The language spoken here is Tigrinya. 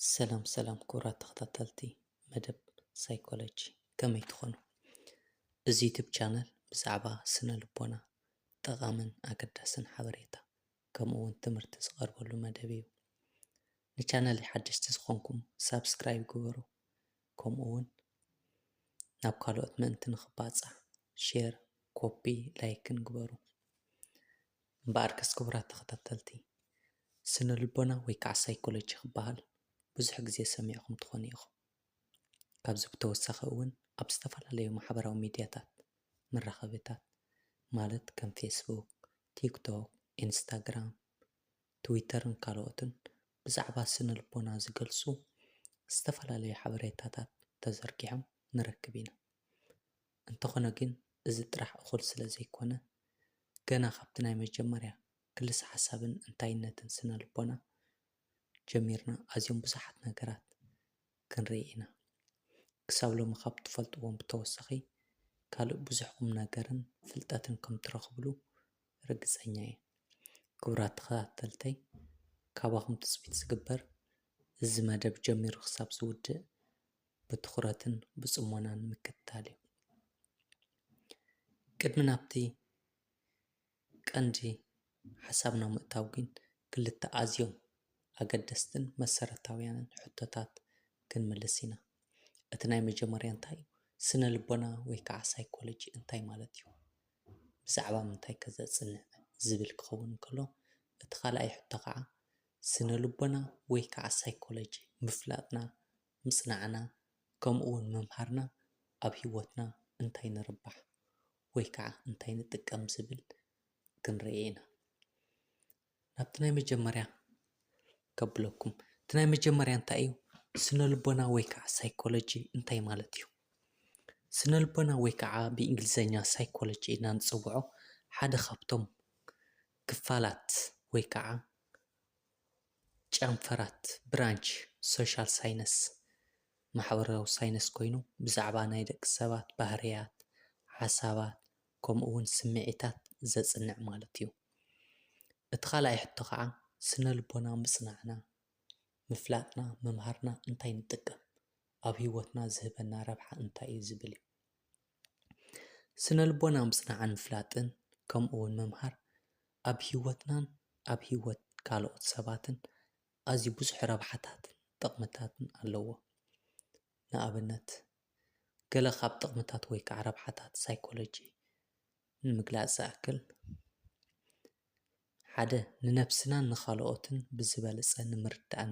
ሰላም ክቡራት ተኸታተልቲ መደብ ሳይኮሎጂ ከመይ ትኾኑ? እዚ ዩቲዩብ ቻነል ብዛዕባ ስነ ልቦና ጠቓምን ኣገዳስን ሓበሬታ ከምኡውን ትምህርቲ ዝቐርበሉ መደብ እዩ። ንቻነለይ ሓደሽቲ ዝኾንኩም ሳብስክራይብ ግበሩ፣ ከምኡውን ናብ ካልኦት ምእንቲ ንኽባፃሕ ሼር፣ ኮፒ፣ ላይክን ግበሩ። እምበኣርከስ ክቡራት ተኸታተልቲ ስነ ልቦና ወይ ከዓ ሳይኮሎጂ ክበሃል ብዙሕ ግዜ ሰሚዕኹም ትኾኑ ኢኹም። ካብዚ ብተወሳኺ እውን ኣብ ዝተፈላለዩ ማሕበራዊ ሚድያታት መራኸቢታት ማለት ከም ፌስቡክ፣ ቲክቶክ፣ ኢንስታግራም፣ ትዊተርን ካልኦትን ብዛዕባ ስነ ልቦና ዝገልጹ ዝተፈላለዩ ሓበሬታታት ተዘርጊሖም ንረክብ ኢና። እንተኾነ ግን እዚ ጥራሕ እኹል ስለ ዘይኮነ ገና ካብቲ ናይ መጀመርያ ክልስ ሓሳብን እንታይነትን ስነ ልቦና ጀሚርና ኣዝዮም ብዙሓት ነገራት ክንርኢ ኢና። ክሳብ ሎሚ ካብ ትፈልጥዎም ብተወሳኺ ካልእ ብዙሕ ቁም ነገርን ፍልጠትን ከም ትረኽብሉ ርግፀኛ እየ። ክቡራት ተኸታተልተይ ካባኹም ትፅቢት ዝግበር እዚ መደብ ጀሚሩ ክሳብ ዝውድእ ብትኹረትን ብፅሞናን ምክትታል እዩ። ቅድሚ ናብቲ ቀንዲ ሓሳብና ምእታው ግን ክልተ ኣዝዮም ኣገደስትን መሰረታውያንን ሕቶታት ክንምልስ ኢና። እቲ ናይ መጀመርያ እንታይ እዩ? ስነ ልቦና ወይ ከዓ ሳይኮሎጂ እንታይ ማለት እዩ? ብዛዕባ ምንታይ ከዘፅንዕ ዝብል ክኸውን ከሎ፣ እቲ ካልኣይ ሕቶ ከዓ ስነ ልቦና ወይ ከዓ ሳይኮሎጂ ምፍላጥና፣ ምፅናዕና ከምኡውን ምምሃርና ኣብ ሂወትና እንታይ ንርባሕ ወይ ከዓ እንታይ ንጥቀም ዝብል ክንርኢ ኢና። ናብቲ ናይ መጀመርያ ከብለኩም እቲ ናይ መጀመርያ እንታይ እዩ? ስነ ልቦና ወይ ከዓ ሳይኮሎጂ እንታይ ማለት እዩ? ስነ ልቦና ወይ ከዓ ብእንግሊዘኛ ሳይኮሎጂ ኢና ንፅውዖ ሓደ ካብቶም ክፋላት ወይ ከዓ ጨንፈራት ብራንች ሶሻል ሳይንስ ማሕበራዊ ሳይንስ ኮይኑ ብዛዕባ ናይ ደቂ ሰባት ባህርያት፣ ሓሳባት ከምኡውን ስምዒታት ዘፅንዕ ማለት እዩ። እቲ ካልኣይ ሕቶ ከዓ ስነ ልቦና ምፅናዕና፣ ምፍላጥና፣ ምምሃርና እንታይ ንጥቀም፣ ኣብ ሂወትና ዝህበና ረብሓ እንታይ እዩ ዝብል እዩ። ስነ ልቦና ምፅናዕን ምፍላጥን ከምኡውን ምምሃር ኣብ ሂወትናን ኣብ ሂወት ካልኦት ሰባትን ኣዝዩ ብዙሕ ረብሓታትን ጥቕምታትን ኣለዎ። ንኣብነት ገለ ካብ ጥቕምታት ወይ ከዓ ረብሓታት ሳይኮሎጂ ንምግላፅ ዝኣክል ሓደ ንነብስናን ንኻልኦትን ብዝበለፀ ንምርዳእን